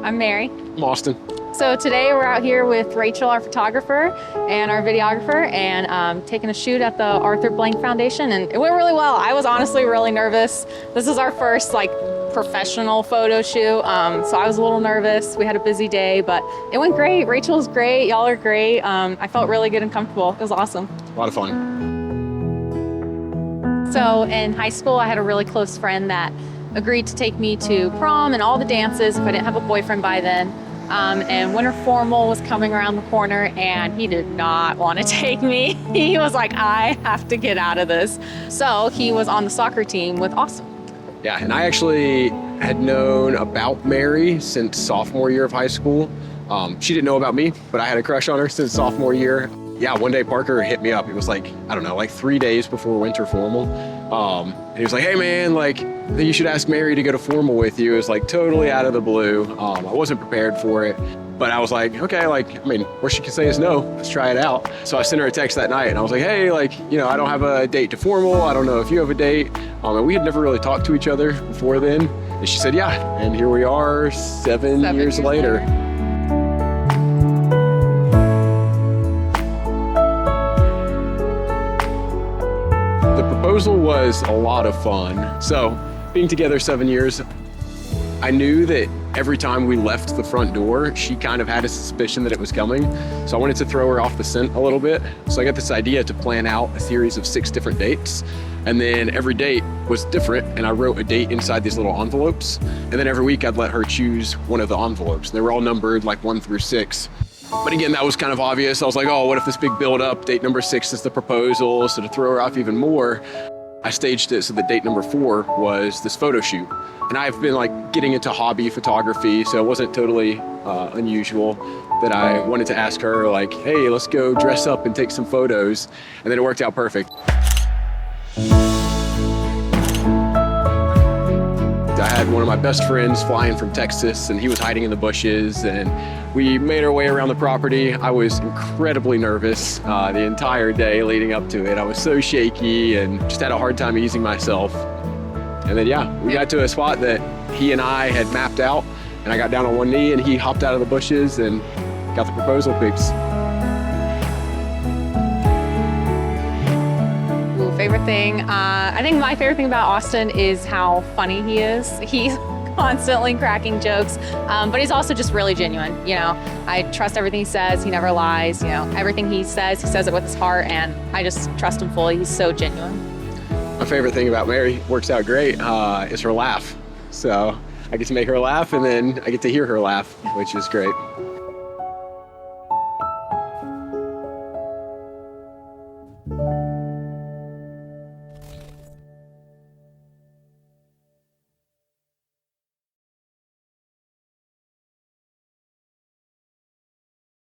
I'm Mary. I'm Austin. So today we're out here with Rachel, our photographer, and our videographer, and taking a shoot at the Arthur Blank Foundation, and it went really well. I was honestly really nervous. This is our first professional photo shoot, so I was a little nervous. We had a busy day, but it went great. Rachel's great. Y'all are great. I felt really good and comfortable. It was awesome. A lot of fun. So in high school, I had a really close friend that agreed to take me to prom and all the dances if I didn't have a boyfriend by then. And winter formal was coming around the corner, and he did not want to take me. He was like, I have to get out of this. So he was on the soccer team with Austin. Yeah, and I actually had known about Mary since sophomore year of high school. She didn't know about me, but I had a crush on her since sophomore year. Yeah, one day Parker hit me up. It was 3 days before winter formal. And he was like, hey man, I think you should ask Mary to go to formal with you. It was totally out of the blue. I wasn't prepared for it, but I was like, okay, worst she can say is no, let's try it out. So I sent her a text that night and I was like, hey, I don't have a date to formal. I don't know if you have a date. And we had never really talked to each other before then. And she said, yeah. And here we are 7 years later. The proposal was a lot of fun. So being together 7 years, I knew that every time we left the front door, she kind of had a suspicion that it was coming. So I wanted to throw her off the scent a little bit. So I got this idea to plan out a series of 6 different dates. And then every date was different. And I wrote a date inside these little envelopes. And then every week I'd let her choose one of the envelopes. They were all numbered 1 through 6. But again, that was kind of obvious. I was like, oh, what if this big build up, date number 6 is the proposal. So to throw her off even more, I staged it so that date number 4 was this photo shoot. And I've been getting into hobby photography, so it wasn't totally unusual that I wanted to ask her hey, let's go dress up and take some photos. And then it worked out perfect. I had one of my best friends flying from Texas, and he was hiding in the bushes, and we made our way around the property. I was incredibly nervous the entire day leading up to it. I was so shaky and just had a hard time easing myself. And then, yeah, we got to a spot that he and I had mapped out, and I got down on one knee, and he hopped out of the bushes and got the proposal pics. Favorite thing? I think my favorite thing about Austin is how funny he is. He's constantly cracking jokes, but he's also just really genuine. I trust everything he says. He never lies. Everything he says it with his heart, and I just trust him fully. He's so genuine. My favorite thing about Mary, works out great, is her laugh. So I get to make her laugh, and then I get to hear her laugh, which is great.